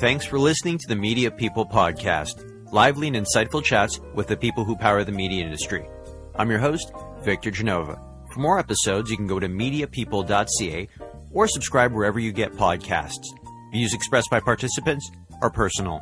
Thanks for listening to the Media People Podcast, lively and insightful chats with the people who power the media industry. I'm your host, Victor Genova. For more episodes, you can go to mediapeople.ca or subscribe wherever you get podcasts. Views expressed by participants are personal.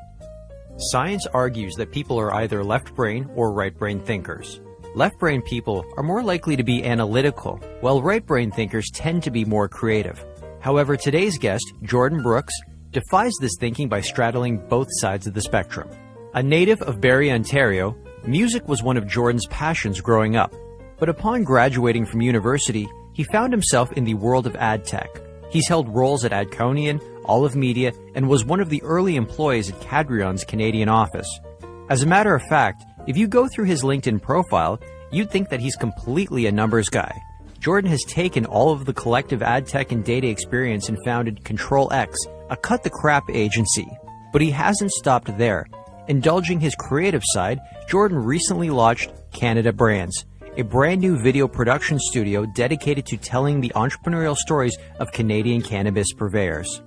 Science argues that people are either left-brain or right-brain thinkers. Left-brain people are more likely to be analytical, while right-brain thinkers tend to be more creative. However, today's guest, Jordan Brooks, defies this thinking by straddling both sides of the spectrum. A native of Barrie, Ontario, music was one of Jordan's passions growing up. But upon graduating from university, he found himself in the world of AdTech. He's held roles at Adconian, Olive Media, and was one of the early employees at Cadreon's Canadian office. As a matter of fact, if you go through his LinkedIn profile, you'd think that he's completely a numbers guy. Jordan has taken all of the collective AdTech and data experience and founded CTRL-X, a cut-the-crap agency. But he hasn't stopped there. Indulging his creative side, Jordan recently launched CANNADA BRANDS, a brand new video production studio dedicated to telling the entrepreneurial stories of Canadian cannabis purveyors.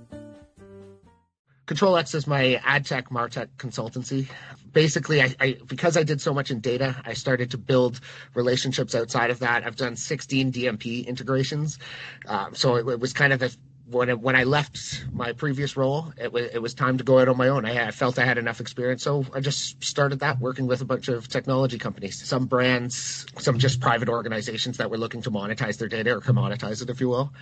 CTRL-X is my AdTech, MarTech consultancy. Basically, because I did so much in data, I started to build relationships outside of that. I've done 16 DMP integrations. So it was kind of when I left my previous role, it was time to go out on my own. I felt I had enough experience, so I just started that, working with a bunch of technology companies, some brands, some just private organizations that were looking to monetize their data or commoditize it, if you will.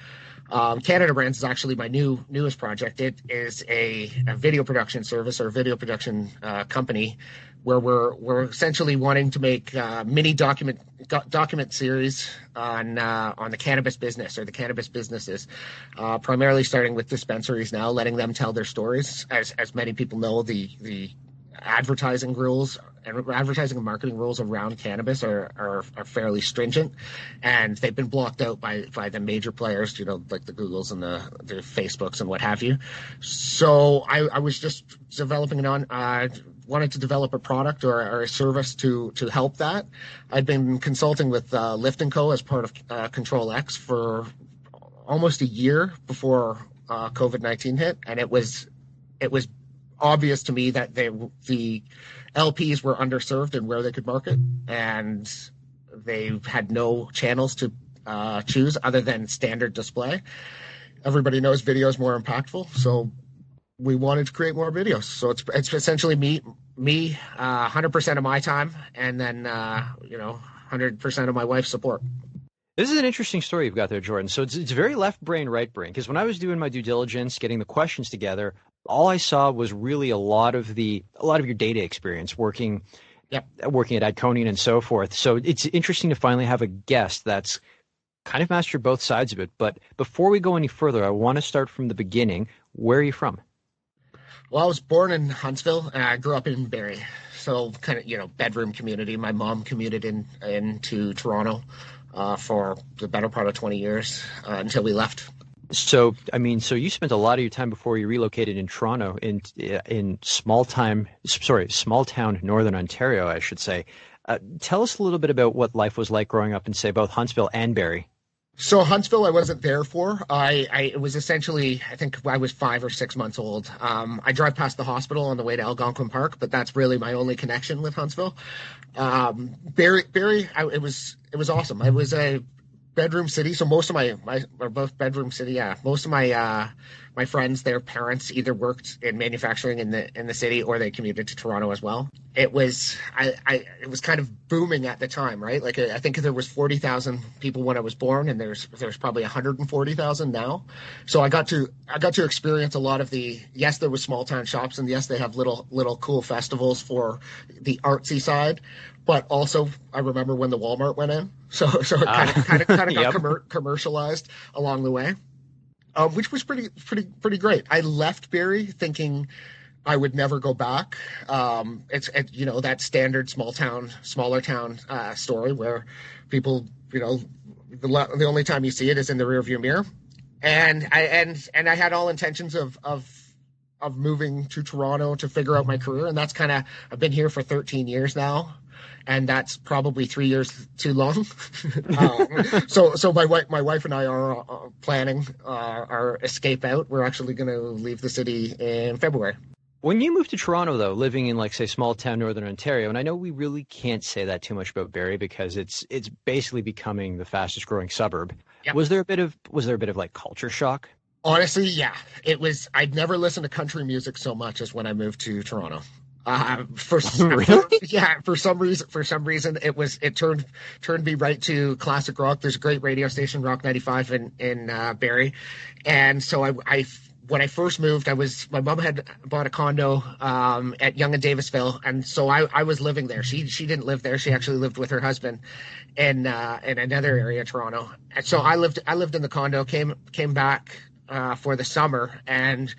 CANNADA BRANDS is actually my newest project. It is a video production service or a video production company where we're essentially wanting to make mini document series on the cannabis business or the cannabis businesses, primarily starting with dispensaries now, letting them tell their stories. As many people know, the advertising rules and advertising and marketing rules around cannabis are fairly stringent, and they've been blocked out by the major players, like the Googles and the Facebooks and what have you. So I was just developing wanted to develop a product or a service to help that. I'd been consulting with Lift & Co. as part of CTRL-X for almost a year before COVID-19 hit, and it was obvious to me that the LPs were underserved in where they could market, and they had no channels to choose other than standard display. Everybody knows video is more impactful, so we wanted to create more videos. So it's essentially me, 100% of my time, and then 100% of my wife's support. This is an interesting story you've got there, Jordan. So it's very left brain, right brain. Because when I was doing my due diligence, getting the questions together, all I saw was really a lot of your data experience working at Adconian and so forth. So it's interesting to finally have a guest that's kind of mastered both sides of it. But before we go any further, I want to start from the beginning. Where are you from? Well, I was born in Huntsville, and I grew up in Barrie. So kind of, bedroom community. My mom commuted into Toronto for the better part of 20 years until we left. So you spent a lot of your time before you relocated in Toronto in small town Northern Ontario, I should say. Tell us a little bit about what life was like growing up in, say, both Huntsville and Barrie. So Huntsville, I wasn't there for. It was essentially, I think I was 5 or 6 months old. I drive past the hospital on the way to Algonquin Park, but that's really my only connection with Huntsville. Barrie, it was awesome. I was a bedroom city, so most of my friends, their parents either worked in manufacturing in the city or they commuted to Toronto as well. It was kind of booming at the time, right? Like I think there was 40,000 people when I was born, and there's probably 140,000 now. So I got to experience a lot of yes, there was small town shops, and yes, they have little cool festivals for the artsy side. But also, I remember when the Walmart went in, so it kind of got commercialized along the way, which was pretty great. I left Barrie thinking I would never go back. It's that standard smaller town story where people, the only time you see it is in the rearview mirror, and I had all intentions of moving to Toronto to figure out my career, and that's I've been here for 13 years now. And that's probably 3 years too long. So my wife and I are planning our escape out. We're actually going to leave the city in February. When you moved to Toronto, though, living in, like, say, small town Northern Ontario, and I know we really can't say that too much about Barrie because it's basically becoming the fastest growing suburb. Yep. Was there a bit of like culture shock? Honestly, yeah, it was. I'd never listened to country music so much as when I moved to Toronto. Really? Yeah, for some reason, it turned me right to classic rock. There's a great radio station, Rock 95 in Barrie, and so I when I first moved, my mom had bought a condo at Yonge and Davisville, and so I was living there. She didn't live there. She actually lived with her husband in another area of Toronto. And so I lived in the condo. Came back for the summer, and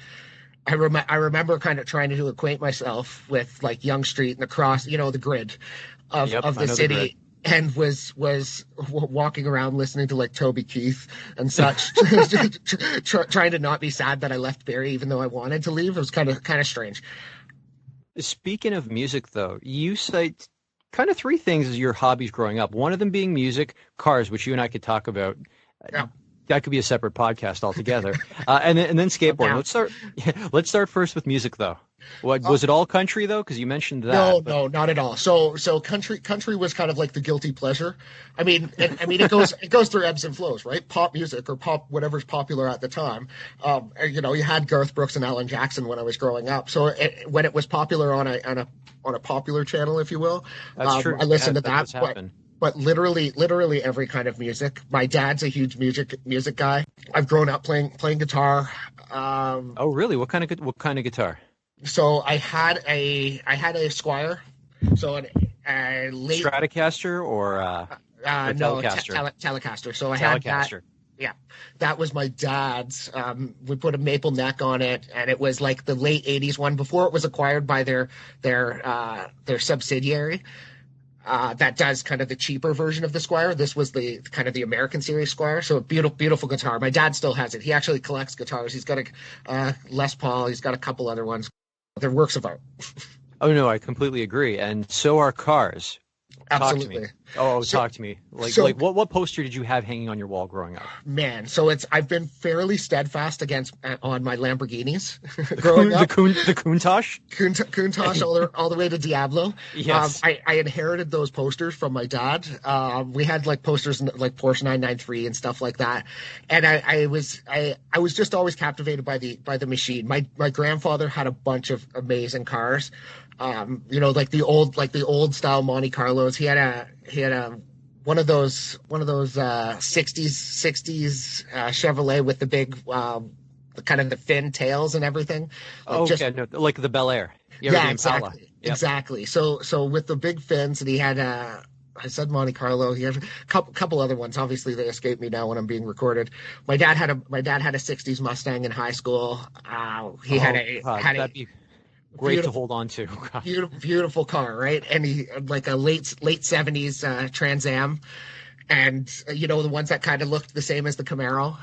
I remember kind of trying to acquaint myself with like Yonge Street and the grid of the city. And was walking around listening to like Toby Keith and such, trying to not be sad that I left Barrie, even though I wanted to leave. It was kind of strange. Speaking of music, though, you cite kind of three things as your hobbies growing up. One of them being music, cars, which you and I could talk about. Yeah. That could be a separate podcast altogether. And then skateboarding. Let's start first with music, though. What was it all country though? Because you mentioned that. No, not at all. So country was kind of like the guilty pleasure. I mean, it goes through ebbs and flows, right? Pop music or pop whatever's popular at the time. You had Garth Brooks and Alan Jackson when I was growing up. So when it was popular on a popular channel, if you will, that's true. I listened to that. But literally every kind of music. My dad's a huge music guy. I've grown up playing guitar. Oh, really? What kind of guitar? So I had a Squire, so a late Stratocaster or Telecaster. Telecaster. So I had that. Yeah, that was my dad's. We put a maple neck on it, and it was like the late '80s one before it was acquired by their subsidiary. That does kind of the cheaper version of the Squire. This was the kind of the American series Squire. So a beautiful guitar. My dad still has it. He actually collects guitars. He's got a Les Paul. He's got a couple other ones. They're works of art. Oh no, I completely agree. And so are cars. Absolutely. Talk to me. Like what poster did you have hanging on your wall growing up? Man, so I've been fairly steadfast on my Lamborghinis growing up. The Countach? Countach all the way to Diablo. Yes. I inherited those posters from my dad. We had like posters like Porsche 993 and stuff like that. And I was just always captivated by the machine. My grandfather had a bunch of amazing cars. Like the old style Monte Carlos. He had a one of those 60s Chevrolet with the big kind of the fin tails and everything. Like the Bel Air. Yeah, exactly. So with the big fins, and he had I said Monte Carlo. He had a couple other ones. Obviously, they escape me now when I'm being recorded. My dad had a '60s Mustang in high school. That'd be great to hold on to. Beautiful car, right? And he like a late '70s Trans Am, and the ones that kind of looked the same as the Camaro.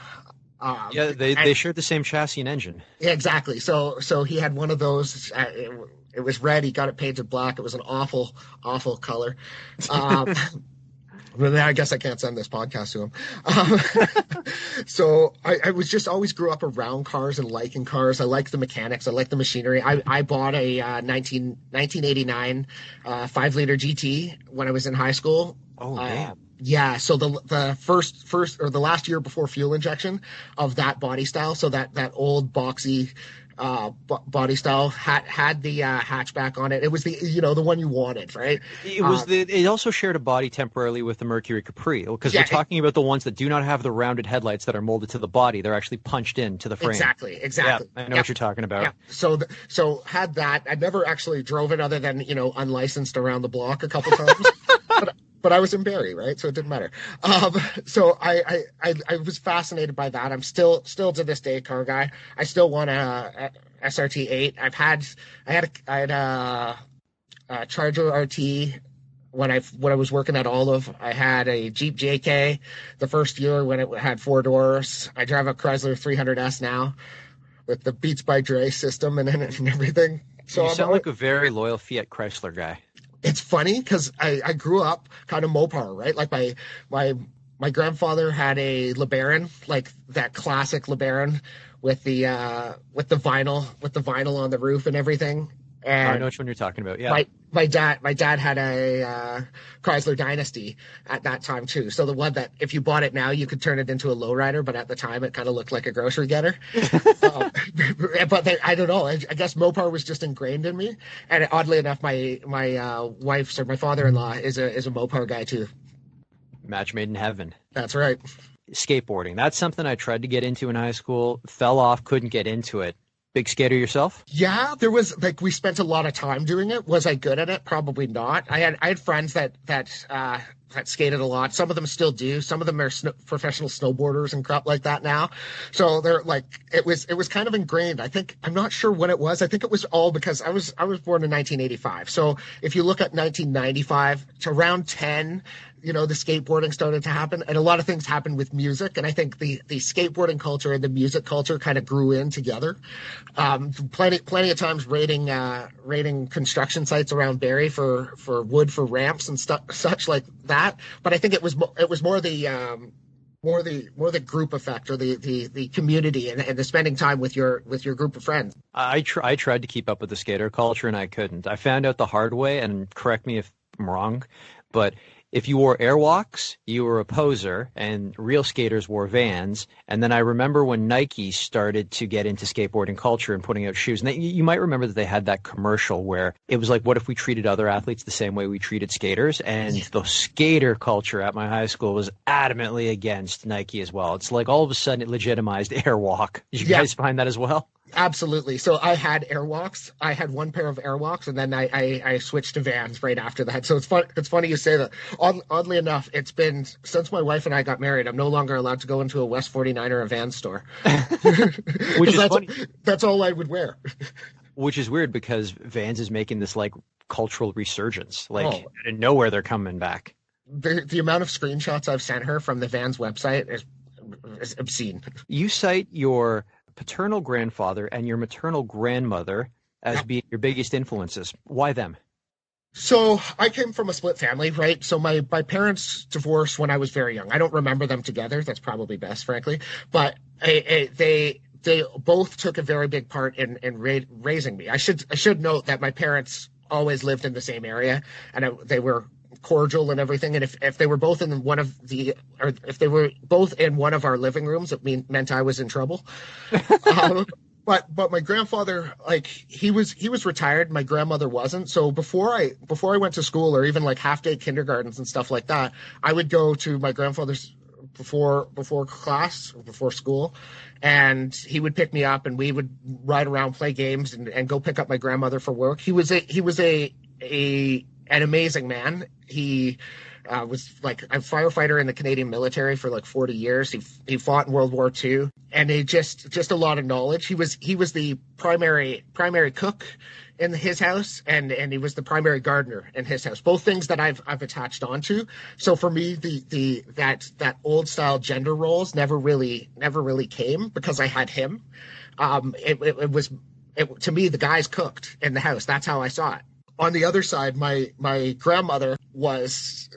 They shared the same chassis and engine. Yeah, exactly. So he had one of those. It was red. He got it painted black. It was an awful color. I guess I can't send this podcast to him. So I was just always grew up around cars and liking cars. I like the mechanics. I like the machinery. I bought a 1989 5-liter GT when I was in high school. Oh, damn. Yeah, so the first or the last year before fuel injection of that body style, so that old boxy body style had the hatchback on it. It was the one you wanted, right? It was it also shared a body temporarily with the Mercury Capri, because we're talking about the ones that do not have the rounded headlights that are molded to the body. They're actually punched into the frame. Exactly. Yeah, I know what you're talking about. Yeah. So had that. I never actually drove it other than unlicensed around the block a couple times. But I was in Barrie, right? So it didn't matter. So I was fascinated by that. I'm still to this day a car guy. I still want a SRT8. I had a Charger RT when I was working at Olive. I had a Jeep JK the first year when it had 4 doors. I drive a Chrysler 300S now with the Beats by Dre system and everything. So you sound like a very loyal Fiat Chrysler guy. It's funny because I grew up kind of Mopar, right? Like my grandfather had a LeBaron, like that classic LeBaron with the vinyl on the roof and everything. And I know which one you're talking about. Yeah. My dad had a Chrysler Dynasty at that time too. So the one that if you bought it now, you could turn it into a lowrider, but at the time it kind of looked like a grocery getter. I don't know. I guess Mopar was just ingrained in me. And oddly enough, my wife's or my father-in-law is a Mopar guy too. Match made in heaven. That's right. Skateboarding. That's something I tried to get into in high school. Fell off. Couldn't get into it. Big skater yourself? Yeah, there was we spent a lot of time doing it. Was I good at it? Probably not. I had friends that skated a lot. Some of them still do. Some of them are professional snowboarders and crap like that now. So they're it was kind of ingrained. I'm not sure what it was. I think it was all because I was born in 1985. So if you look at 1995 to around 10, the skateboarding started to happen, and a lot of things happened with music. And I think the skateboarding culture and the music culture kind of grew in together. Plenty of times raiding construction sites around Barrie for wood for ramps and such like that. But I think it was more the group effect or the community and the spending time with your group of friends. I tried to keep up with the skater culture and I couldn't. I found out the hard way, and correct me if I'm wrong, but if you wore Airwalks, you were a poser, and real skaters wore Vans. And then I remember when Nike started to get into skateboarding culture and putting out shoes. And you might remember that they had that commercial where it was like, what if we treated other athletes the same way we treated skaters? And the skater culture at my high school was adamantly against Nike as well. It's like all of a sudden it legitimized Airwalk. Did you guys find that as well? Absolutely. So I had Airwalks. I had one pair of Airwalks, and then I switched to Vans right after that. So it's funny you say that. Oddly enough, it's been since my wife and I got married, I'm no longer allowed to go into a West 49 or a Vans store. Which is funny. That's all I would wear. Which is weird because Vans is making this cultural resurgence. Out of nowhere they're coming back. The amount of screenshots I've sent her from the Vans website is obscene. You cite your paternal grandfather and your maternal grandmother as being your biggest influences. Why them? So I came from a split family, right? So my parents divorced when I was very young. I don't remember them together. That's probably best, frankly. But they both took a very big part in raising me. I should note that my parents always lived in the same area, and they were cordial and everything. And if they were both in if they were both in one of our living rooms, it meant I was in trouble. But my grandfather, he was retired. My grandmother wasn't. So before I went to school, or even half day kindergartens and stuff like that, I would go to my grandfather's before class, before school, and he would pick me up and we would ride around, play games, and go pick up my grandmother for work. He was an amazing man. He was a firefighter in the Canadian military for 40 years. He fought in World War II, and he just a lot of knowledge. He was the primary cook in his house, and he was the primary gardener in his house. Both things that I've attached onto. So for me, that old style gender roles never really came because I had him. To me, the guys cooked in the house. That's how I saw it. On the other side, my grandmother was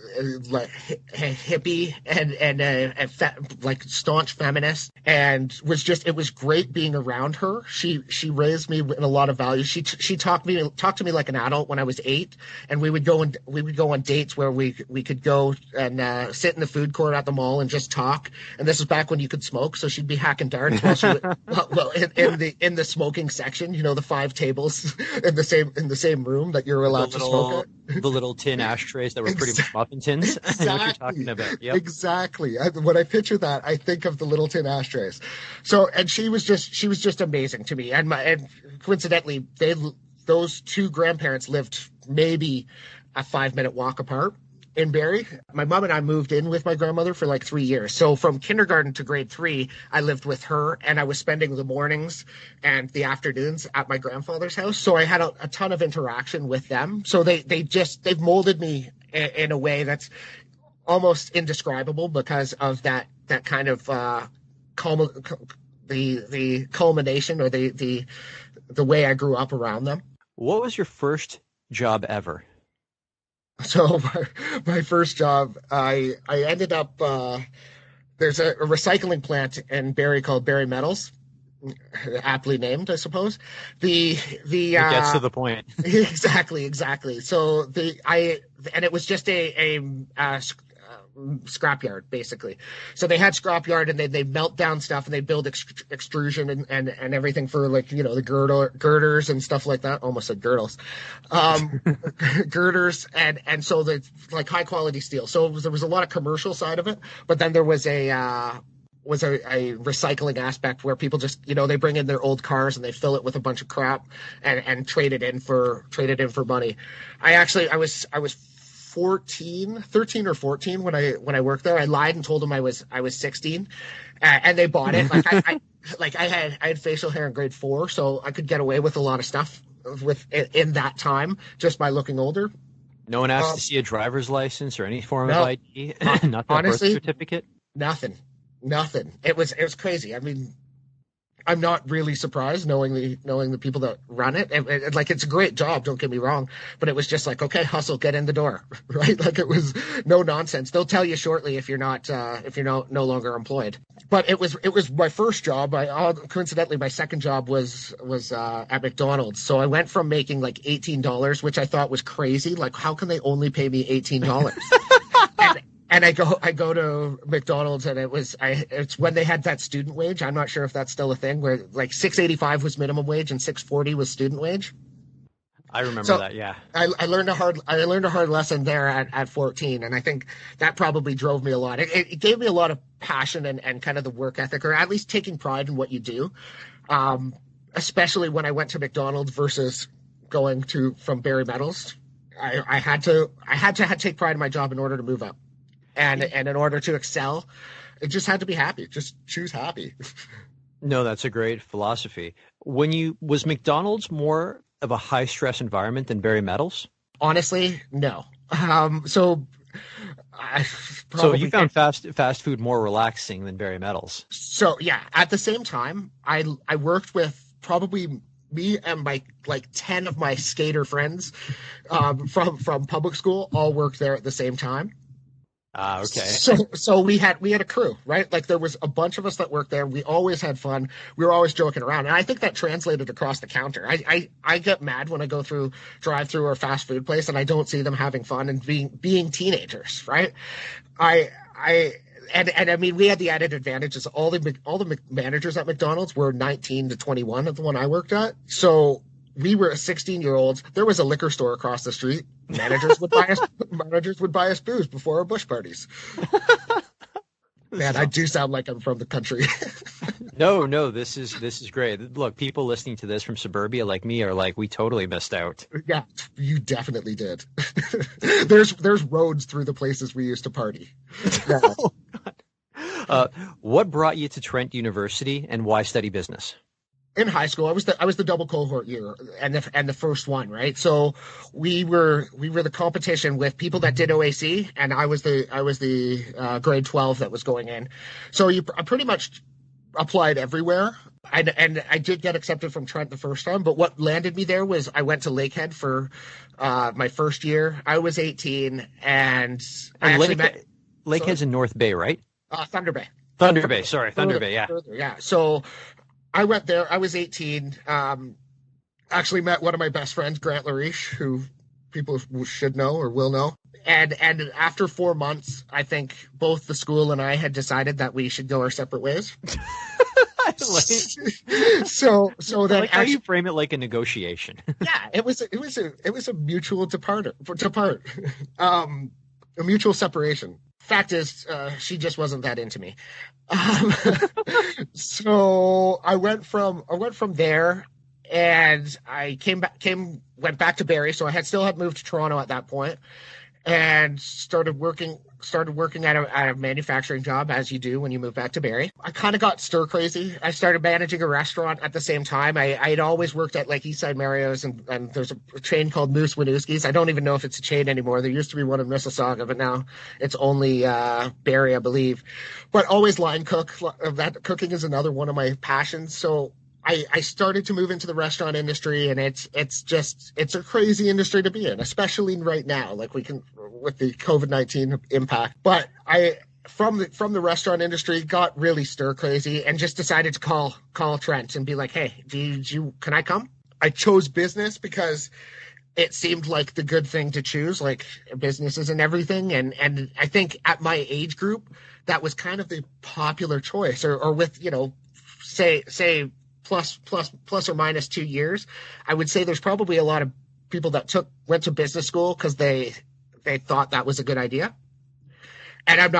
hippie and staunch feminist, and it was great being around her. She raised me in a lot of values. She talked to me like an adult when I was 8, and we would go on dates where we could go and sit in the food court at the mall and just talk. And this is back when you could smoke, so she'd be hacking darts while she would, in the smoking section. The 5 tables in the same room that you're allowed to smoke at. The little tin ashtrays that were pretty much muffin tins. Exactly. I know what you're talking about. Yep. Exactly. When I picture that, I think of the little tin ashtrays. So, and she was just amazing to me. And coincidentally, those 2 grandparents lived maybe a 5-minute walk apart in Barrie. My mom and I moved in with my grandmother for 3 years. So from kindergarten to grade 3, I lived with her, and I was spending the mornings and the afternoons at my grandfather's house. So I had a ton of interaction with them. So they've molded me in a way that's almost indescribable because of that kind of the culmination or the way I grew up around them. What was your first job ever? So my first job, I ended up, there's a recycling plant in Barrie called Barrie Metals. Aptly named, I suppose. It gets to the point. Exactly. So and it was just a scrapyard basically. So they had scrapyard, and they melt down stuff, and they build extrusion and everything for, like, the girders and stuff like that. Almost said girdles, girders, and so the, like, high quality steel. So there was a lot of commercial side of it, but then there was a recycling aspect where people just, they bring in their old cars and they fill it with a bunch of crap and trade it in for money. I was 13 or 14 when I worked there. I lied and told them I was 16, and they bought it. Like I had facial hair in grade 4, so I could get away with a lot of stuff in that time just by looking older. No one asked to see a driver's license or any form of ID. Not that honestly, birth certificate. Nothing. It was crazy. I mean, I'm not really surprised knowing the people that run it. Like, it's a great job, don't get me wrong, but it was just like, okay, hustle, get in the door, right? Like, it was no nonsense. They'll tell you shortly if you're no longer employed. But it was my first job. Coincidentally, my second job was at McDonald's. So I went from making like $18, which I thought was crazy. Like, how can they only pay me $18? And I go to McDonald's, and it's when they had that student wage. I'm not sure if that's still a thing, where like $6.85 was minimum wage and $6.40 was student wage. I remember that. Yeah. I learned a hard lesson there at 14, and I think that probably drove me a lot. It gave me a lot of passion and kind of the work ethic, or at least taking pride in what you do. Especially when I went to McDonald's versus going from Barry Metals. I had to take pride in my job in order to move up. And in order to excel, it just had to be happy. Just choose happy. No, that's a great philosophy. Was McDonald's more of a high stress environment than Barry Metals? Honestly, no. So you found fast food more relaxing than Barry Metals. So yeah, at the same time, I worked with probably me and my 10 of my skater friends from public school all worked there at the same time. Okay. So we had a crew, right? Like, there was a bunch of us that worked there. We always had fun. We were always joking around, and I think that translated across the counter. I get mad when I go through drive-through or fast food place and I don't see them having fun and being teenagers, right? And I mean, we had the added advantages. All the managers at McDonald's were 19 to 21 at the one I worked at. So we were 16-year-olds. There was a liquor store across the street. Managers would buy us booze before our bush parties. Man, I do sound like I'm from the country. No, this is great. Look, people listening to this from suburbia like me are like, we totally missed out. Yeah, you definitely did. There's roads through the places we used to party. Yeah. Oh, God. What brought you to Trent University, and why study business? In high school, I was the double cohort year and the first one, right? So we were the competition with people that did OAC, and I was the grade 12 that was going in. So I pretty much applied everywhere, and I did get accepted from Trent the first time. But what landed me there was I went to Lakehead for my first year. I was 18, and I actually met. Lakehead's in North Bay, right? Thunder Bay. Thunder Bay. Sorry, Thunder Bay. Yeah. Further, yeah. So I went there. I was 18. Actually met one of my best friends, Grant Lariche, who people should know or will know. And after 4 months, I think both the school and I had decided that we should go our separate ways. So then, how do you frame it, like a negotiation? Yeah, it was a mutual depart, a mutual separation. Fact is, she just wasn't that into me. So I went from there, and I went back to Barrie. So I still had moved to Toronto at that point, and started working at a manufacturing job, as you do when you move back to Barrie. I kind of got stir crazy. I started managing a restaurant at the same time. I had always worked at like Eastside Mario's, and there's a chain called Moose Winooski's. I don't even know if it's a chain anymore. There used to be one in Mississauga, but now it's only Barrie, I believe. But always line cook. That cooking is another one of my passions. So I started to move into the restaurant industry, and it's a crazy industry to be in, especially right now, like with the COVID-19 impact. But from the restaurant industry, got really stir crazy and just decided to call Trent and be like, hey, can I come? I chose business because it seemed like the good thing to choose, like business isn't everything. And I think at my age group, that was kind of the popular choice, or with, say plus or minus 2 years. I would say there's probably a lot of people that went to business school because they thought that was a good idea. And I'm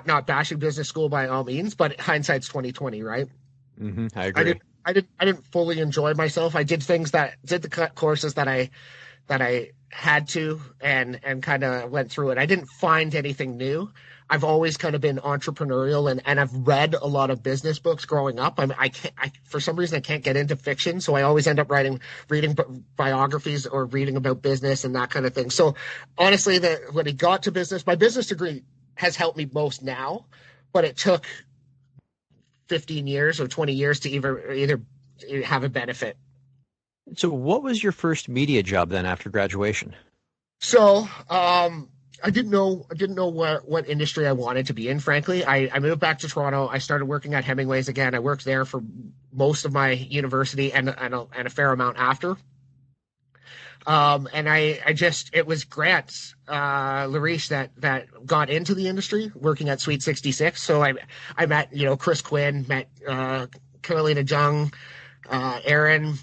not bashing business school by all means, but hindsight's 20/20, right? Mm-hmm, I agree. I didn't fully enjoy myself. I did the courses that I had to and kind of went through it. I didn't find anything new. I've always kind of been entrepreneurial and I've read a lot of business books growing up. I for some reason I can't get into fiction, so I always end up reading biographies or reading about business and that kind of thing. So honestly, when it got to business, my business degree has helped me most now, but it took 15 years or 20 years to either have a benefit. So what was your first media job then after graduation? So I didn't know what industry I wanted to be in, frankly. I moved back to Toronto. I started working at Hemingway's again. I worked there for most of my university and a fair amount after. And it was Grant Lariche that got into the industry working at Sweet 66. So I met, Chris Quinn, met Carolina Jung, Aaron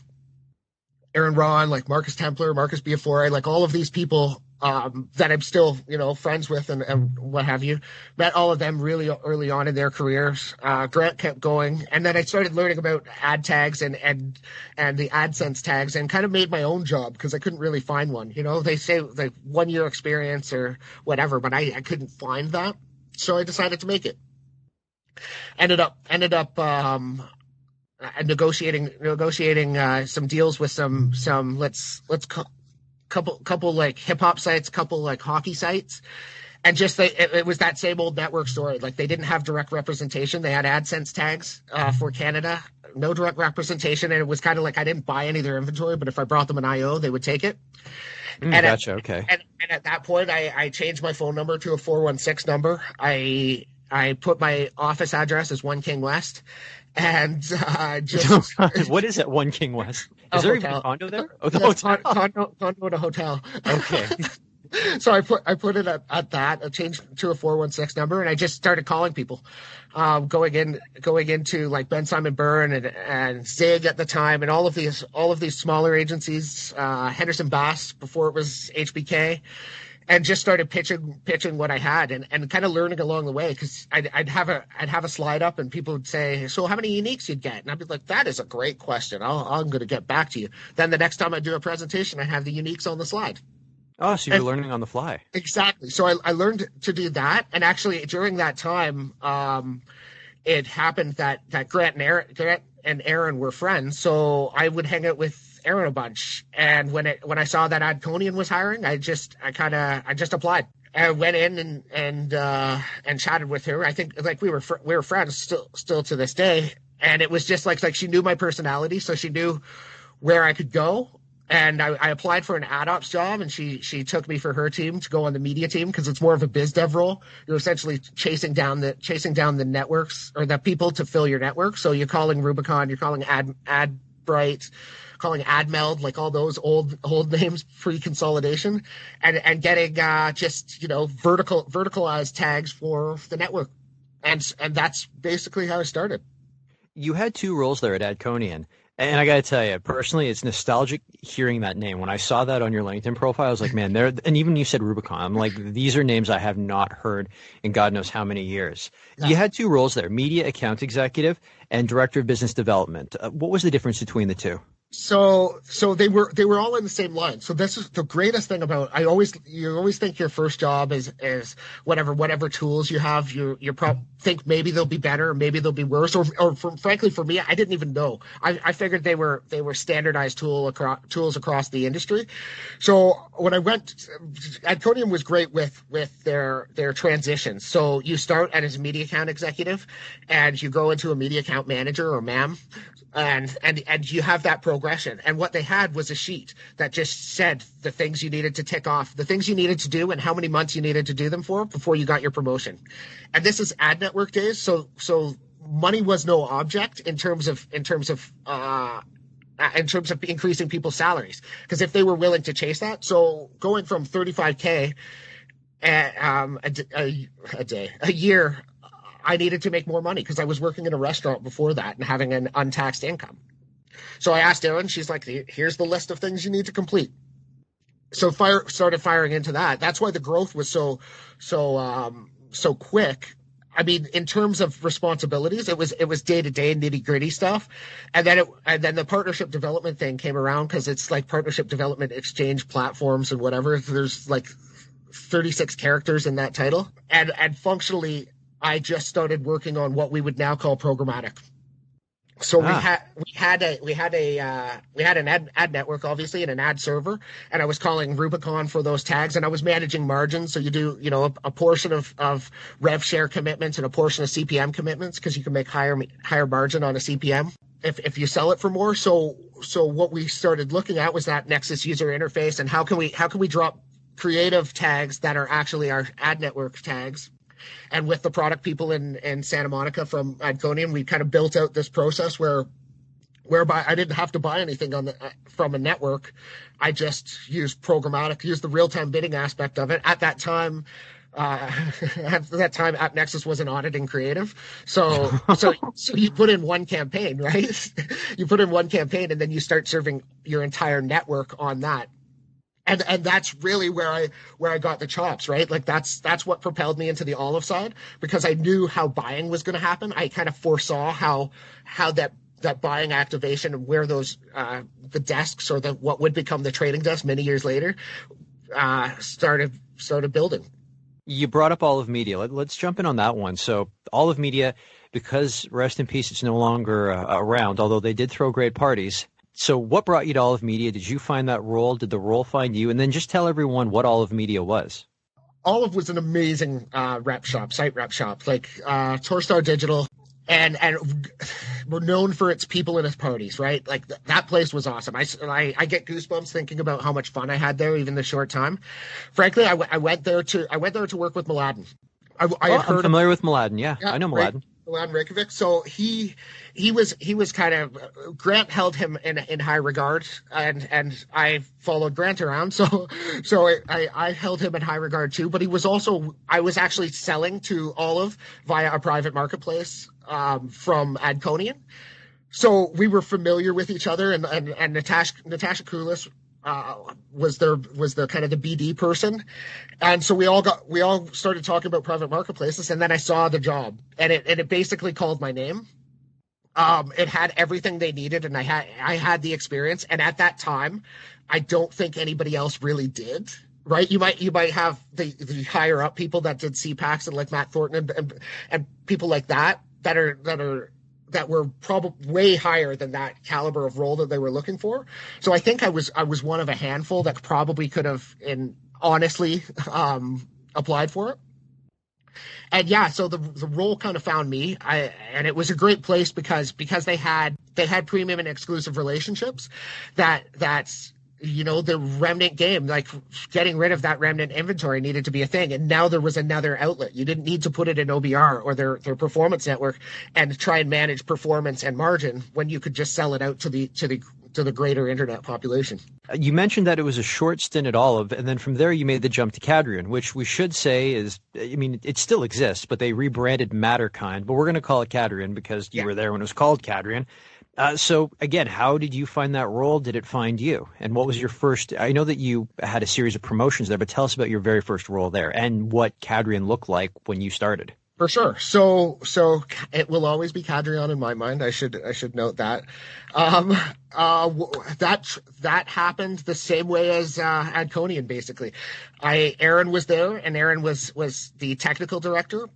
Ron, like Marcus Templer, Marcus Biafore, like all of these people that I'm still, friends with and what have you. Met all of them really early on in their careers. Grant kept going. And then I started learning about ad tags and the AdSense tags and kind of made my own job because I couldn't really find one. They say like 1 year experience or whatever, but I couldn't find that. So I decided to make it. Ended up negotiating some deals with some couple like hip hop sites, couple like hockey sites, and just it was that same old network story. Like they didn't have direct representation. They had AdSense tags for Canada, no direct representation, and it was kind of like I didn't buy any of their inventory, but if I brought them an IO, they would take it. Gotcha. Okay. And at that point, I changed my phone number to a 416 number. I put my office address as 1 King West. And just what is it? 1 King West. Is there even a condo there? Oh, the hotel. Condo and a hotel. Okay. So I put it at that. I changed to a 416 number, and I just started calling people, going into like Ben Simon Byrne and Zig at the time, and all of these smaller agencies, Henderson Bass before it was HBK. And just started pitching what I had and kind of learning along the way because I'd have a slide up and people would say, so how many uniques you'd get? And I'd be like, that is a great question. I'm going to get back to you. Then the next time I do a presentation, I have the uniques on the slide. Oh, so you're learning on the fly. Exactly. So I learned to do that. And actually during that time, it happened that Grant and Aaron were friends. So I would hang out with Aaron a bunch, and when I saw that Adconian was hiring, I just applied. I went in and chatted with her. I think like we were friends still to this day, and it was just like she knew my personality, so she knew where I could go. And I applied for an ad ops job, and she took me for her team to go on the media team because it's more of a biz dev role. You're essentially chasing down the networks or the people to fill your network. So you're calling Rubicon, you're calling AdBright, calling AdMeld, like all those old names pre-consolidation, and getting verticalized tags for the network, and that's basically how I started. You had 2 roles there at Adconian. And I got to tell you, personally, it's nostalgic hearing that name. When I saw that on your LinkedIn profile, I was like, man, and even you said Rubicon. I'm like, these are names I have not heard in God knows how many years. Yeah. You had 2 roles there, media account executive and director of business development. What was the difference between the 2? So they were all in the same line. So this is the greatest thing about, you always think your first job is whatever tools you have, you think maybe they'll be better, maybe they'll be worse, or frankly for me, I didn't even know. I figured they were standardized tools across the industry. So when I went, Adconian was great with their transitions. So you start as a media account executive and you go into a media account manager or MAM. And you have that program progression. And what they had was a sheet that just said the things you needed to tick off, the things you needed to do and how many months you needed to do them for before you got your promotion. And this is ad network days. So money was no object in terms of increasing people's salaries. Because if they were willing to chase that, so going from 35K a year, I needed to make more money because I was working in a restaurant before that and having an untaxed income. So I asked Erin, she's like, here's the list of things you need to complete. So started firing into that. That's why the growth was so quick. I mean, in terms of responsibilities, it was day-to-day nitty-gritty stuff. And then the partnership development thing came around because it's like partnership development exchange platforms and whatever. There's like 36 characters in that title. And functionally, I just started working on what we would now call programmatic. So we had an ad network, obviously, and an ad server, and I was calling Rubicon for those tags, and I was managing margins. So you do, a portion of rev share commitments and a portion of CPM commitments, because you can make higher margin on a CPM if you sell it for more. So what we started looking at was that Nexus user interface, and how can we drop creative tags that are actually our ad network tags. And with the product people in Santa Monica from Adconian, we kind of built out this process whereby I didn't have to buy anything from a network. I just used programmatic, used the real-time bidding aspect of it. At that time, App Nexus wasn't auditing creative. So you put in one campaign, right? You put in one campaign, and then you start serving your entire network on that. And that's really where I got the chops, right? Like that's what propelled me into the olive side, because I knew how buying was going to happen. I kind of foresaw how that buying activation and where those the desks or what would become the trading desk many years later started building. You brought up Olive Media. Let's jump in on that one. So Olive Media, because rest in peace, it's no longer around, although they did throw great parties. So what brought you to Olive Media? Did you find that role? Did the role find you? And then just tell everyone what Olive Media was. Olive was an amazing site rep shop, like Torstar Digital, and we're known for its people and its parties, right? Like that place was awesome. I get goosebumps thinking about how much fun I had there, even the short time. Frankly, I went there to work with Mladen. I'm familiar with Mladen. Yeah, I know Mladen. Right? Mladen Reykjavik. So he was kind of, Grant held him in high regard, and I followed Grant around. So I held him in high regard too. But I was actually selling to Olive via a private marketplace from Adconian. So we were familiar with each other, and Natasha Kulis was their kind of the BD person. And so we all started talking about private marketplaces, and then I saw the job, and it basically called my name. It had everything they needed, and I had the experience. And at that time, I don't think anybody else really did. Right? You might have the higher up people that did CPACs and like Matt Thornton and people like that were probably way higher than that caliber of role that they were looking for. So I think I was one of a handful that probably could have honestly applied for it. And yeah, so the role kind of found me. And it was a great place because they had premium and exclusive relationships that's the remnant game, like getting rid of that remnant inventory needed to be a thing. And now there was another outlet. You didn't need to put it in OBR or their performance network and try and manage performance and margin when you could just sell it out to the greater internet population. You mentioned that it was a short stint at Olive, and then from there you made the jump to Cadreon, which we should say is, it still exists, but they rebranded Matterkind, but we're going to call it Cadreon because you were there when it was called Cadreon. So again, how did you find that role? Did it find you? And what was your first? I know that you had a series of promotions there, but tell us about your very first role there and what Cadreon looked like when you started. For sure. So it will always be Cadreon in my mind. I should note that. That happened the same way as Adconian, basically. Erin was there, and Erin was the technical director,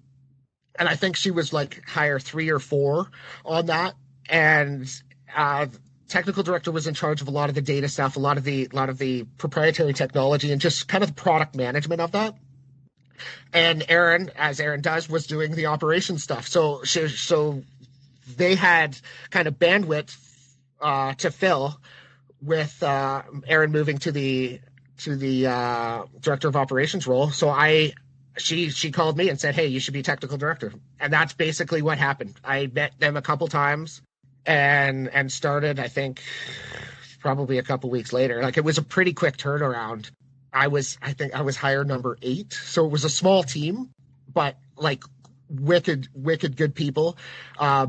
and I think she was like hire 3 or 4 on that. And technical director was in charge of a lot of the data stuff, a lot of the proprietary technology, and just kind of the product management of that. And Erin, as Erin does, was doing the operation stuff. So they had kind of bandwidth to fill with Aaron moving to the director of operations role. So she called me and said, "Hey, you should be technical director." And that's basically what happened. I met them a couple times and started, I think, probably a couple weeks later. Like, it was a pretty quick turnaround. I think I was hire number 8. So it was a small team, but like wicked good people,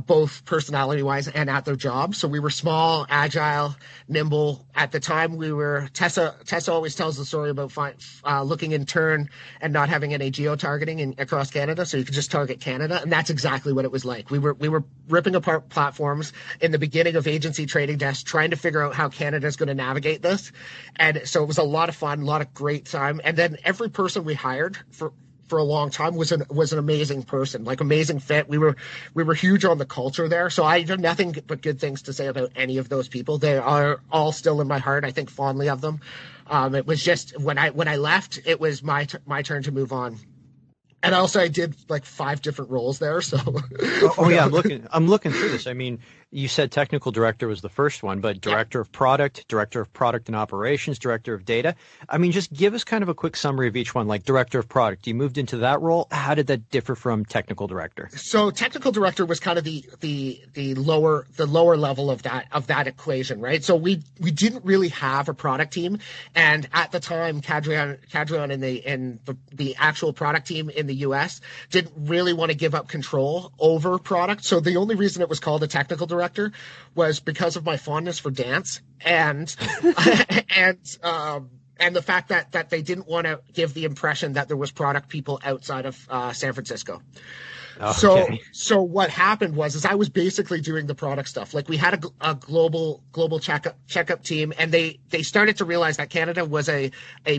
both personality wise and at their jobs. So we were small, agile, nimble. At the time Tessa always tells the story about looking in turn and not having any geo-targeting across Canada, so you could just target Canada. And that's exactly what it was like. We were ripping apart platforms in the beginning of agency trading desks, trying to figure out how Canada is going to navigate this. And so it was a lot of fun, a lot of great time. And then every person we hired for a long time was an amazing person, like amazing fit. We were huge on the culture there. So I have nothing but good things to say about any of those people. They are all still in my heart. I think fondly of them. It was just when I left, it was my turn to move on. And also I did like 5 different roles there. So yeah, I'm looking through this. I mean, you said technical director was the first one, but director of product and operations, director of data. I mean, just give us kind of a quick summary of each one. Like director of product, you moved into that role. How did that differ from technical director? So technical director was kind of the lower level of that equation, right? So we didn't really have a product team, and at the time, Cadreon and the actual product team in the US didn't really want to give up control over product. So the only reason it was called a technical director was because of my fondness for dance and the fact that they didn't want to give the impression that there was product people outside of San Francisco. Okay. So what happened was I was basically doing the product stuff. Like, we had a global checkup team, and they started to realize that Canada was a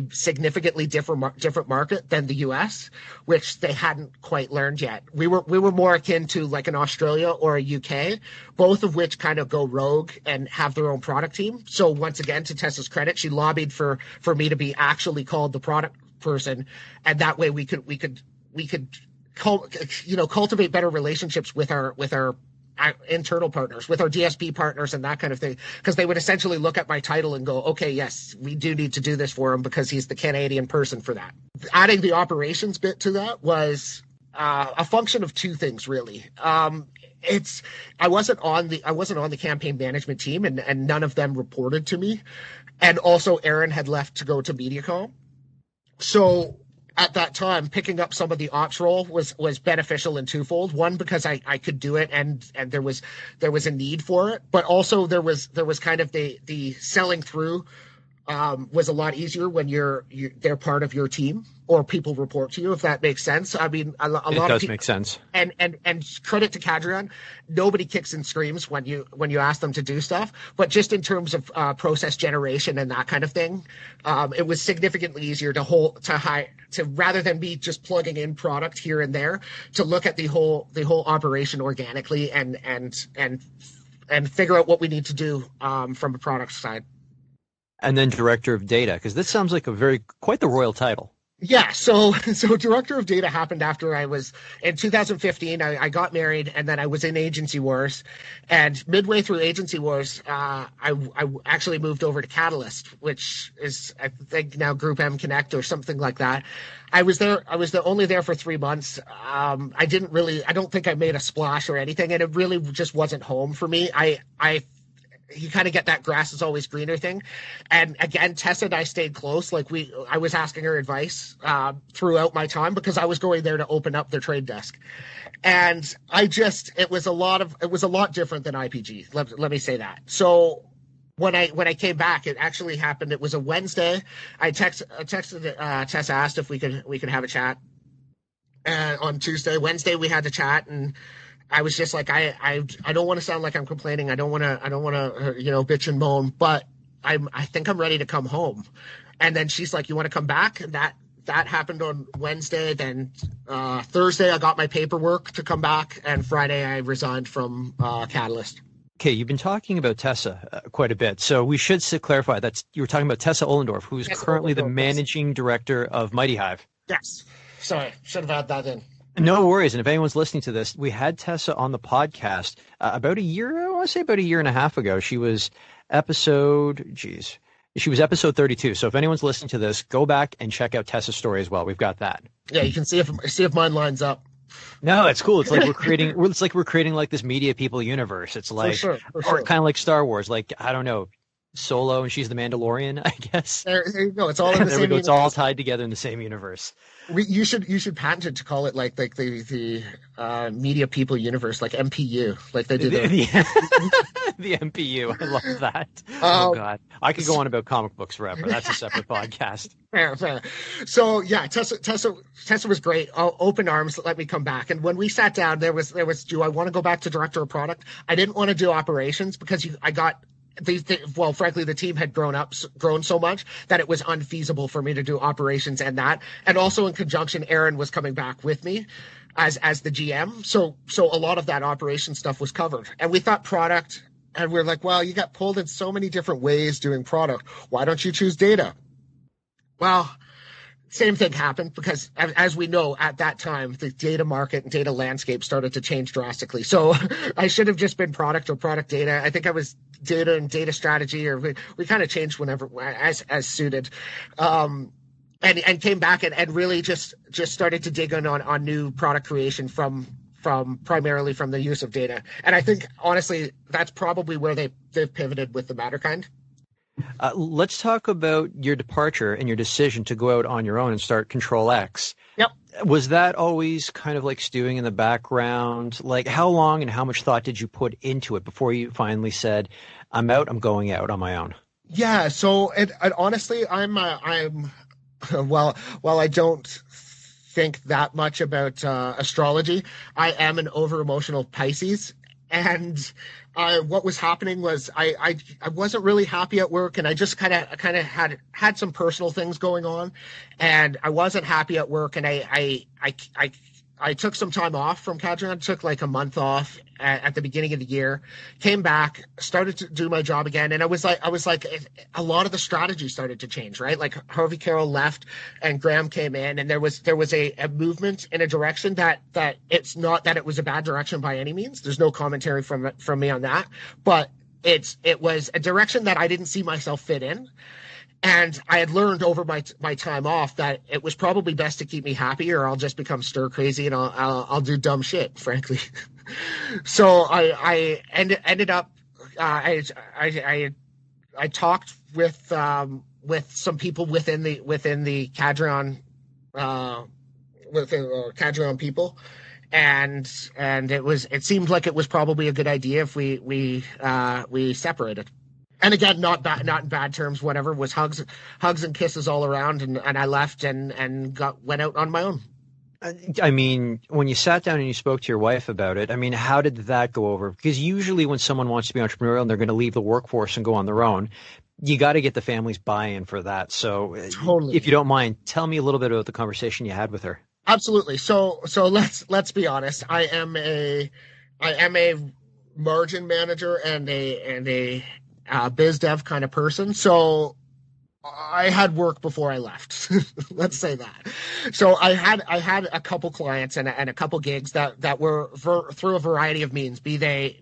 significantly different market than the US, which they hadn't quite learned yet. We were more akin to like an Australia or a UK, both of which kind of go rogue and have their own product team. So once again, to Tessa's credit, she lobbied for me to be actually called the product person, and that way we could cultivate better relationships with our internal partners, with our DSP partners and that kind of thing, because they would essentially look at my title and go, okay, yes, we do need to do this for him because he's the Canadian person for that. Adding the operations bit to that was a function of 2 things, really. I wasn't on the campaign management team, and none of them reported to me. And also Aaron had left to go to MediaCom. So at that time, picking up some of the ops role was beneficial in twofold. One, because I could do it, and there was a need for it, but also there was kind of the selling through was a lot easier when they're part of your team or people report to you, if that makes sense. I mean, a lot of people make sense. And credit to Cadreon, nobody kicks and screams when you ask them to do stuff, but just in terms of process generation and that kind of thing, it was significantly easier to rather than be just plugging in product here and there, to look at the whole operation organically and figure out what we need to do from a product side. And then director of data, because this sounds like quite the royal title. Yeah, so director of data happened after I was in 2015. I got married, and then I was in Agency Wars, and midway through Agency Wars, I actually moved over to Catalyst, which is, I think, now Group M Connect or something like that. I was only there for 3 months. I don't think I made a splash or anything, and it really just wasn't home for me. You kind of get that grass is always greener thing. And again, Tessa and I stayed close. Like, I was asking her advice throughout my time, because I was going there to open up their trade desk. And it was a lot different than IPG. Let me say that. So when I came back, it actually happened. It was a Wednesday. I texted Tessa, asked if we could have a chat. On Tuesday, Wednesday, we had to chat, and I was just like, I don't want to sound like I'm complaining. I don't want to, bitch and moan, but I think I'm ready to come home. And then she's like, you want to come back? And that happened on Wednesday. Then Thursday, I got my paperwork to come back, and Friday I resigned from Catalyst. Okay, you've been talking about Tessa quite a bit, so we should clarify that you were talking about Tessa Ollendorf, who is currently the managing director of Mighty Hive. Yes. Sorry, should have had that in. No worries. And if anyone's listening to this, we had Tessa on the podcast about a year and a half ago. She was episode, geez, she was episode 32. So if anyone's listening to this, go back and check out Tessa's story as well. We've got that. Yeah, you can see if mine lines up. No, it's cool. It's like we're creating like this media people universe. It's like, for sure. or kind of like Star Wars. Like, I don't know, Solo and she's the Mandalorian, I guess. There you go. It's all in the there same we go. universe. It's all tied together in the same universe. You should patent it to call it like the media people universe, like MPU, like they do the MPU. I love that. Oh God, I could go on about comic books forever. That's a separate podcast. Fair. So yeah, Tessa was great. Open arms, let me come back. And when we sat down, there was. Do I want to go back to director of product? I didn't want to do operations because frankly, the team had grown so much that it was unfeasible for me to do operations and that. And also in conjunction, Aaron was coming back with me as the GM. So a lot of that operation stuff was covered. And we thought product, and we're like, well, you got pulled in so many different ways doing product. Why don't you choose data? Well, same thing happened because, as we know, at that time, the data market and data landscape started to change drastically. So I should have just been product or product data. I think I was data and data strategy, or we kind of changed whenever as suited, and came back and really just started to dig in on new product creation from primarily from the use of data. And I think honestly, that's probably where they've pivoted with the Matterkind. Let's talk about your departure and your decision to go out on your own and start CTRL-X. Yep. Was that always kind of like stewing in the background? Like, how long and how much thought did you put into it before you finally said, I'm out, I'm going out on my own? Yeah. So and honestly, I'm while I don't think that much about astrology, I am an over emotional Pisces. And what was happening was I wasn't really happy at work, and I just kind of had some personal things going on, and I wasn't happy at work, and I took some time off from Cadreon, took like a month off at the beginning of the year, came back, started to do my job again. And I was like, a lot of the strategy started to change, right? Like Harvey Carroll left and Graham came in, and there was a movement in a direction that it's not that it was a bad direction by any means. There's no commentary from me on that, but it was a direction that I didn't see myself fit in. And I had learned over my time off that it was probably best to keep me happy, or I'll just become stir crazy and I'll do dumb shit, frankly. So I ended up I talked with some people within the Cadreon Cadreon people, and it seemed like it was probably a good idea if we separated. And again, not in bad terms, whatever, was hugs and kisses all around. And I left and went out on my own. I mean, when you sat down and you spoke to your wife about it, I mean, how did that go over? Because usually when someone wants to be entrepreneurial and they're going to leave the workforce and go on their own, you got to get the family's buy-in for that. So totally. If you don't mind, tell me a little bit about the conversation you had with her. Absolutely. So let's be honest. I am a margin manager and a biz dev kind of person. So I had work before I left. Let's say that. So I had a couple clients and a couple gigs that were through a variety of means, be they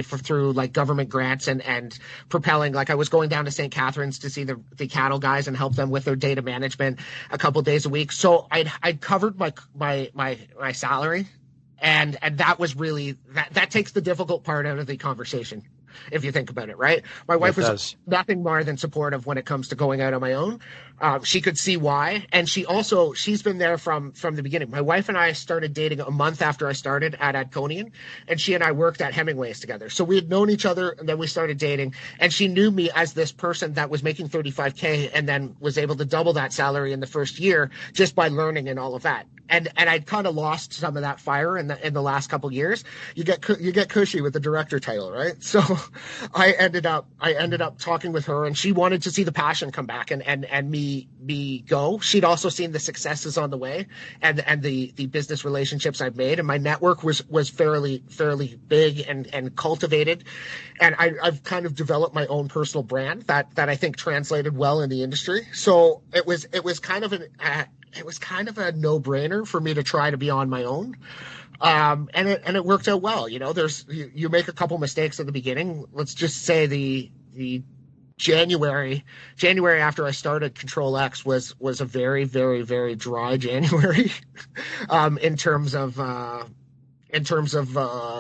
through like government grants and propelling. Like I was going down to St. Catharines to see the cattle guys and help them with their data management a couple days a week. So I'd covered my salary, and that was really that takes the difficult part out of the conversation, if you think about it, right? My wife was nothing more than supportive when it comes to going out on my own. She could see why. And she's been there from the beginning. My wife and I started dating a month after I started at Adconian, and she and I worked at Hemingway's together. So we had known each other, and then we started dating, and she knew me as this person that was making $35K and then was able to double that salary in the first year just by learning and all of that. And I'd kind of lost some of that fire in the last couple of years. You get cushy with the director title, right? So I ended up talking with her, and she wanted to see the passion come back and me go. She'd also seen the successes on the way and the business relationships I've made, and my network was fairly big and cultivated. And I've kind of developed my own personal brand that I think translated well in the industry. So it was kind of a no-brainer for me to try to be on my own. And it worked out well. You know, you make a couple mistakes at the beginning. Let's just say the January after I started CTRL-X was a very, very, very dry January in terms of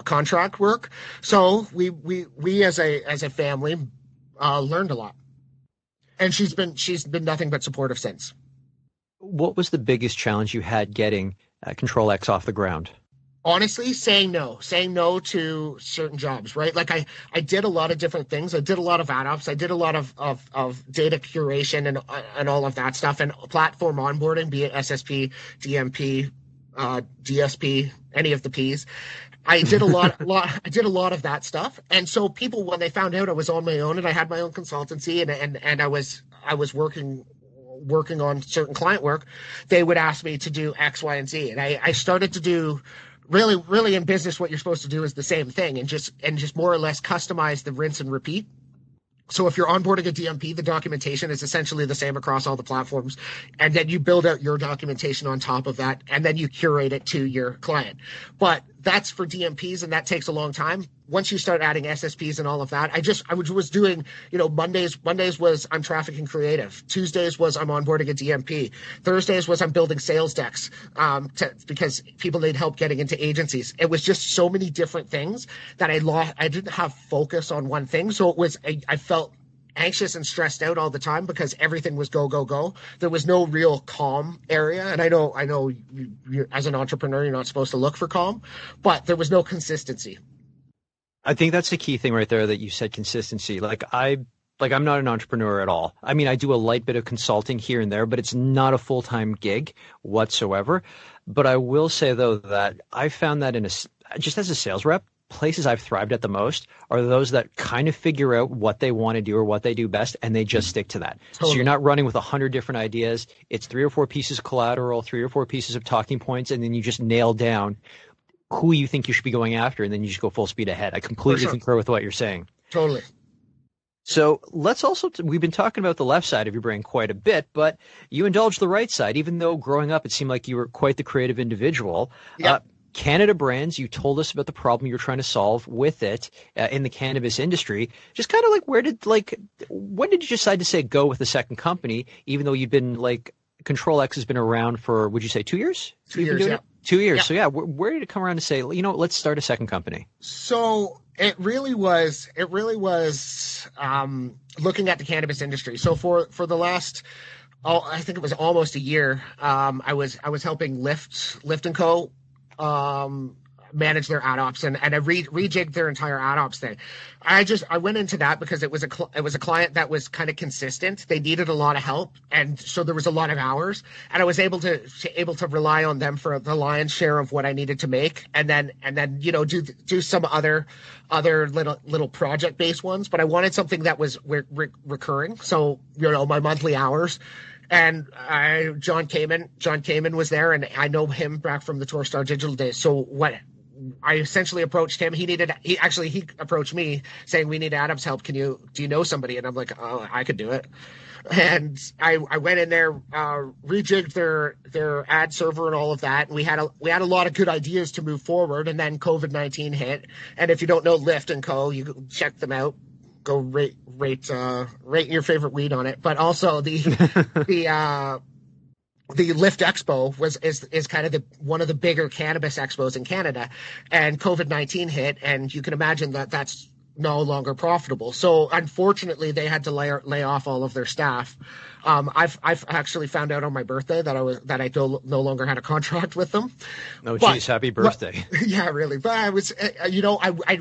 contract work. So we as a family learned a lot, and she's been nothing but supportive since. What was the biggest challenge you had getting CTRL-X off the ground? Honestly, saying no to certain jobs, right? Like I did a lot of different things. I did a lot of ad ops. I did a lot of data curation and all of that stuff, and platform onboarding, be it SSP, DMP, DSP, any of the Ps. I did a lot of that stuff. And so people, when they found out I was on my own and I had my own consultancy and I was working on certain client work, they would ask me to do X, Y, and Z. And I started to do really in business, what you're supposed to do is the same thing and just more or less customize the rinse and repeat. So if you're onboarding a DMP, the documentation is essentially the same across all the platforms. And then you build out your documentation on top of that, and then you curate it to your client. But that's for DMPs, and that takes a long time. Once you start adding SSPs and all of that, I was doing, Mondays was I'm trafficking creative. Tuesdays was I'm onboarding a DMP. Thursdays was I'm building sales decks because people need help getting into agencies. It was just so many different things that I didn't have focus on one thing. So I felt anxious and stressed out all the time because everything was go, go, go. There was no real calm area. And I know you, as an entrepreneur, you're not supposed to look for calm, but there was no consistency. I think that's the key thing right there that you said, consistency. I'm not an entrepreneur at all. I mean, I do a light bit of consulting here and there, but it's not a full-time gig whatsoever. But I will say, though, that I found that just as a sales rep, places I've thrived at the most are those that kind of figure out what they want to do or what they do best, and they just stick to that. Totally. So you're not running with 100 different ideas. It's 3 or 4 pieces of collateral, 3 or 4 pieces of talking points, and then you just nail down who you think you should be going after, and then you just go full speed ahead. I completely concur with what you're saying. Totally. So let's also, we've been talking about the left side of your brain quite a bit, but you indulge the right side, even though growing up it seemed like you were quite the creative individual. Yep. Canada Brands, you told us about the problem you're trying to solve with it in the cannabis industry. Just kind of like, when did you decide to say go with the second company, even though you've been CTRL-X has been around for, would you say 2 years? 2 years, yeah. 2 years. Yeah. So yeah, where did it come around to say, let's start a second company? So it really was looking at the cannabis industry. So for the last, I think it was almost a year, I was helping Lyft & Co. Manage their ad ops and I rejigged their entire ad ops thing. I went into that because it was a client that was kind of consistent. They needed a lot of help, and so there was a lot of hours, and I was able to rely on them for the lion's share of what I needed to make, and then do some other little project based ones. But I wanted something that was recurring. So my monthly hours. And John Kamen was there, and I know him back from the Tourstar Digital days. So what I essentially approached him. He approached me saying, "We need Adam's help. Do you know somebody?" And I'm like, "Oh, I could do it." And I went in there, rejigged their ad server and all of that. And we had a lot of good ideas to move forward. And then COVID-19 hit. And if you don't know Lyft & Co., you can check them out. Go rate your favorite weed on it. But also the Lyft Expo is kind of one of the bigger cannabis expos in Canada, and COVID-19 hit, and you can imagine that's no longer profitable. So unfortunately, they had to lay off all of their staff. I've actually found out on my birthday that I no longer had a contract with them. No, geez, happy birthday! Yeah, really. But I was,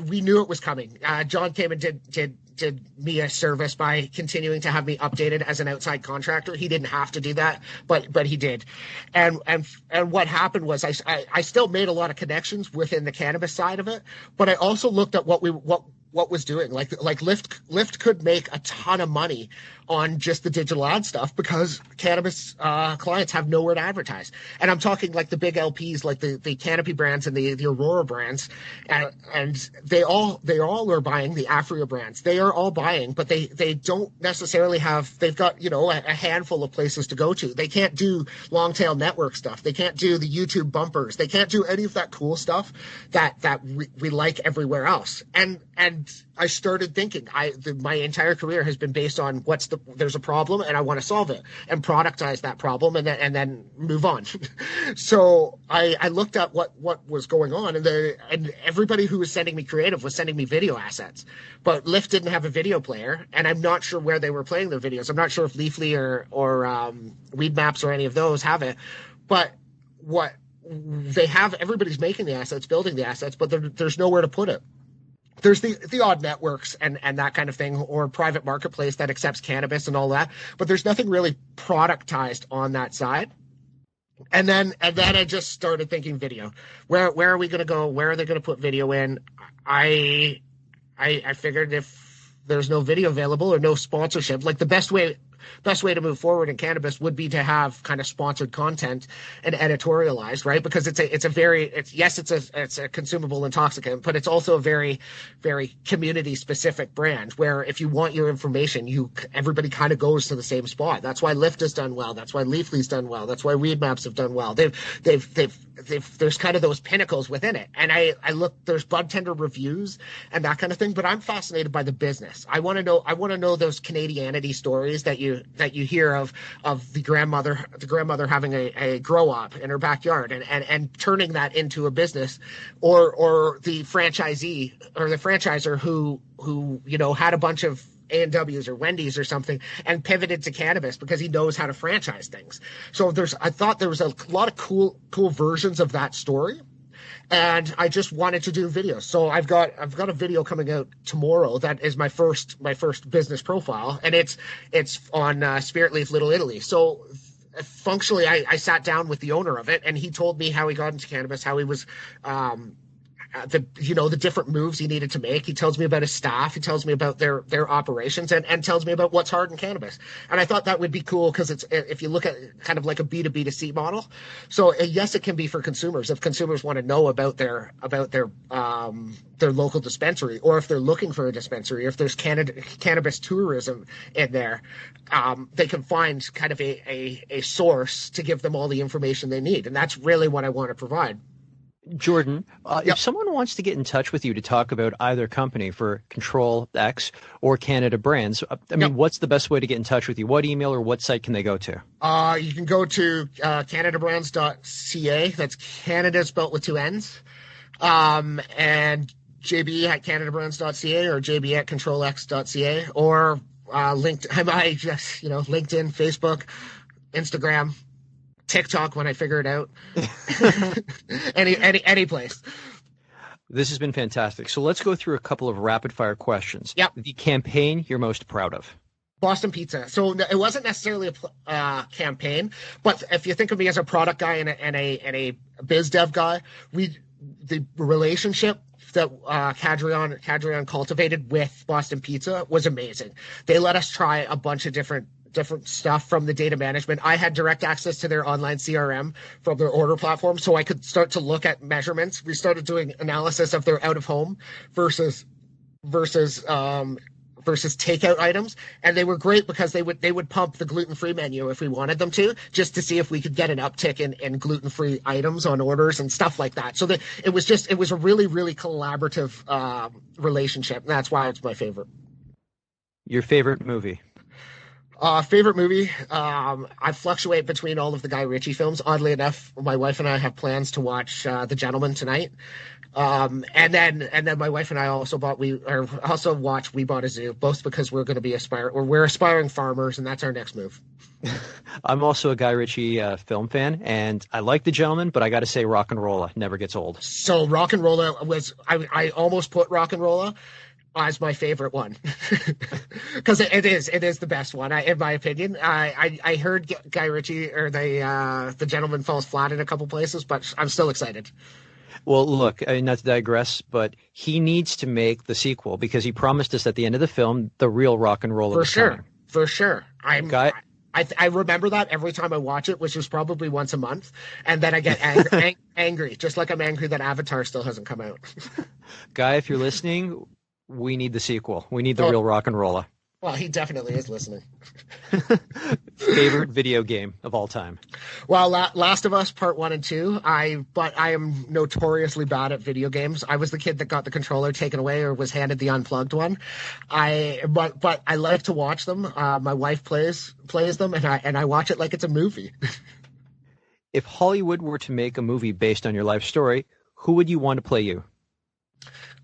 we knew it was coming. John came and did me a service by continuing to have me updated as an outside contractor. He didn't have to do that, but he did. And what happened was I still made a lot of connections within the cannabis side of it, but I also looked at what was doing. Like Lyft could make a ton of money on just the digital ad stuff because cannabis clients have nowhere to advertise. And I'm talking like the big LPs, like the Canopy brands and the Aurora brands, and they all are buying the Afria brands. They are all buying, but they don't necessarily have. They've got a handful of places to go to. They can't do long tail network stuff. They can't do the YouTube bumpers. They can't do any of that cool stuff that we like everywhere else. And and I started thinking, my entire career has been based on there's a problem and I want to solve it and productize that problem and then move on. So I looked at what was going on, and everybody who was sending me creative was sending me video assets, but Lyft didn't have a video player, and I'm not sure where they were playing their videos. I'm not sure if Leafly or Weed Maps or any of those have it, but what they have, everybody's making the assets, building the assets, but there's nowhere to put it. There's the odd networks and that kind of thing, or private marketplace that accepts cannabis and all that, but there's nothing really productized on that side. And then I just started thinking video. Where are we going to go? Where are they going to put video in? I figured if there's no video available or no sponsorship, like the best way to move forward in cannabis would be to have kind of sponsored content and editorialized, right? Because it's a consumable intoxicant, but it's also a very, very community specific brand where if you want your information, everybody kind of goes to the same spot. That's why Lyft has done well. That's why Leafly's done well. That's why Weed Maps have done well. There's kind of those pinnacles within it. And I look, there's bud tender reviews and that kind of thing, but I'm fascinated by the business. I want to know those Canadianity stories that you hear of the grandmother having a grow op in her backyard and turning that into a business, or the franchisee or the franchisor who had a bunch of A&Ws or Wendy's or something and pivoted to cannabis because he knows how to franchise things. So I thought there was a lot of cool versions of that story. And I just wanted to do videos. So I've got a video coming out tomorrow that is my first business profile, and it's on Spirit Leaf Little Italy. So functionally, I sat down with the owner of it, and he told me how he got into cannabis, how he was the different moves he needed to make. He tells me about his staff. He tells me about their operations and tells me about what's hard in cannabis. And I thought that would be cool because it's, if you look at kind of like a B2B2C model. So yes, it can be for consumers. If consumers want to know about their local dispensary, or if they're looking for a dispensary, or if there's cannabis tourism in there, they can find kind of a source to give them all the information they need. And that's really what I want to provide. Jordan, Yep. If someone wants to get in touch with you to talk about either company for CTRL-X or Canada Brands, Yep. what's the best way to get in touch with you? What email or what site can they go to? You can go to cannadabrands.ca. That's Canada spelt with two N's. And JB at cannadabrands.ca or JB at CTRL-X.ca or LinkedIn, Facebook, Instagram, TikTok when I figure it out. any place. This has been fantastic. So let's go through a couple of rapid fire questions. Yep. The campaign you're most proud of. Boston Pizza. So it wasn't necessarily a campaign, but if you think of me as a product guy and a biz dev guy, the relationship that Cadreon cultivated with Boston Pizza was amazing. They let us try a bunch of different stuff from the data management. I had direct access to their online CRM from their order platform, so I could start to look at measurements. We started doing analysis of their out of home versus takeout items, and they were great because they would pump the gluten-free menu if we wanted them to, just to see if we could get an uptick in gluten-free items on orders and stuff like that. So it was a really, really collaborative relationship, and that's why it's my favorite. Your favorite movie? Favorite movie, I fluctuate between all of the Guy Ritchie films. Oddly enough, my wife and I have plans to watch The Gentleman tonight. And then my wife and I also watch We Bought a Zoo, both because we're going to be we're aspiring farmers, and that's our next move. I'm also a Guy Ritchie film fan, and I like The Gentleman, but I got to say Rock and Rolla never gets old. So Rock and Rolla I almost put Rock and Rolla as my favorite one because it is the best one in my opinion. I heard Guy Ritchie or the Gentleman falls flat in a couple places, but I'm still excited. Well, look, not to digress, but he needs to make the sequel because he promised us at the end of the film the real Rock and Roll. For sure. I remember that every time I watch it, which was probably once a month, and then I get angry, just like I'm angry that Avatar still hasn't come out. Guy, if you're listening, we need the sequel. We need the real Rock and Rolla. Well, he definitely is listening. Favorite video game of all time? Well, Last of Us Part 1 and 2, but I am notoriously bad at video games. I was the kid that got the controller taken away or was handed the unplugged one. But I like to watch them. My wife plays them, and I watch it like it's a movie. If Hollywood were to make a movie based on your life story, who would you want to play you?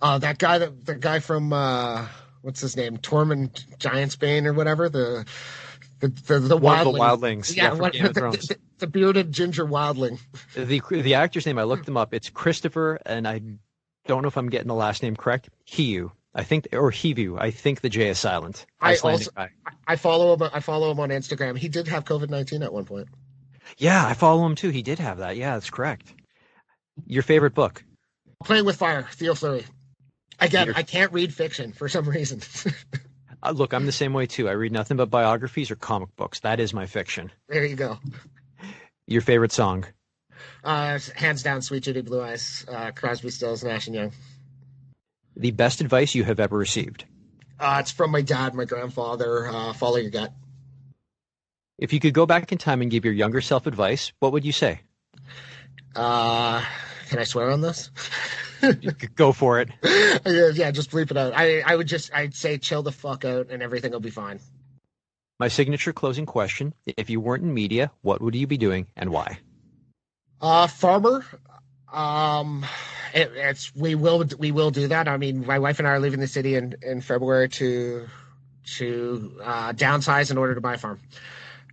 The guy from what's his name, Tormund Giantsbane or whatever, the wildlings. Yeah, from Game of Thrones. The bearded ginger wildling. The actor's name, I looked him up. It's Christopher, and I don't know if I'm getting the last name correct. Hiu, I think, or Hivu. I think the J is silent. I follow him on Instagram. He did have COVID-19 at one point. Yeah, I follow him too. He did have that. Yeah, that's correct. Your favorite book? Playing with Fire, Theo Fleury. Again, I can't read fiction for some reason. Look, I'm the same way too. I read nothing but biographies or comic books. That is my fiction. There you go. Your favorite song? Hands down, Sweet Judy Blue Eyes, Crosby, Stills, Nash and Young. The best advice you have ever received? It's from my dad, my grandfather. Follow your gut. If you could go back in time and give your younger self advice, what would you say? Can I swear on this? Go for it. Yeah, just bleep it out. I'd say chill the fuck out and everything will be fine. My signature closing question: if you weren't in media, what would you be doing and why? Farmer. We will do that. I mean, my wife and I are leaving the city in February to downsize in order to buy a farm.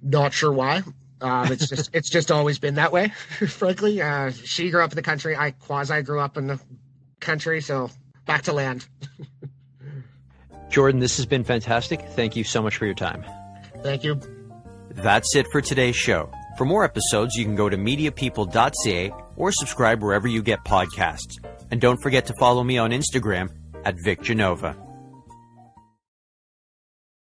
Not sure why. It's just always been that way, frankly. She grew up in the country. I quasi grew up in the country, so back to land. Jordan, this has been fantastic. Thank you so much for your time. Thank you. That's it for today's show. For more episodes, you can go to mediapeople.ca or subscribe wherever you get podcasts. And don't forget to follow me on Instagram @VicGenova.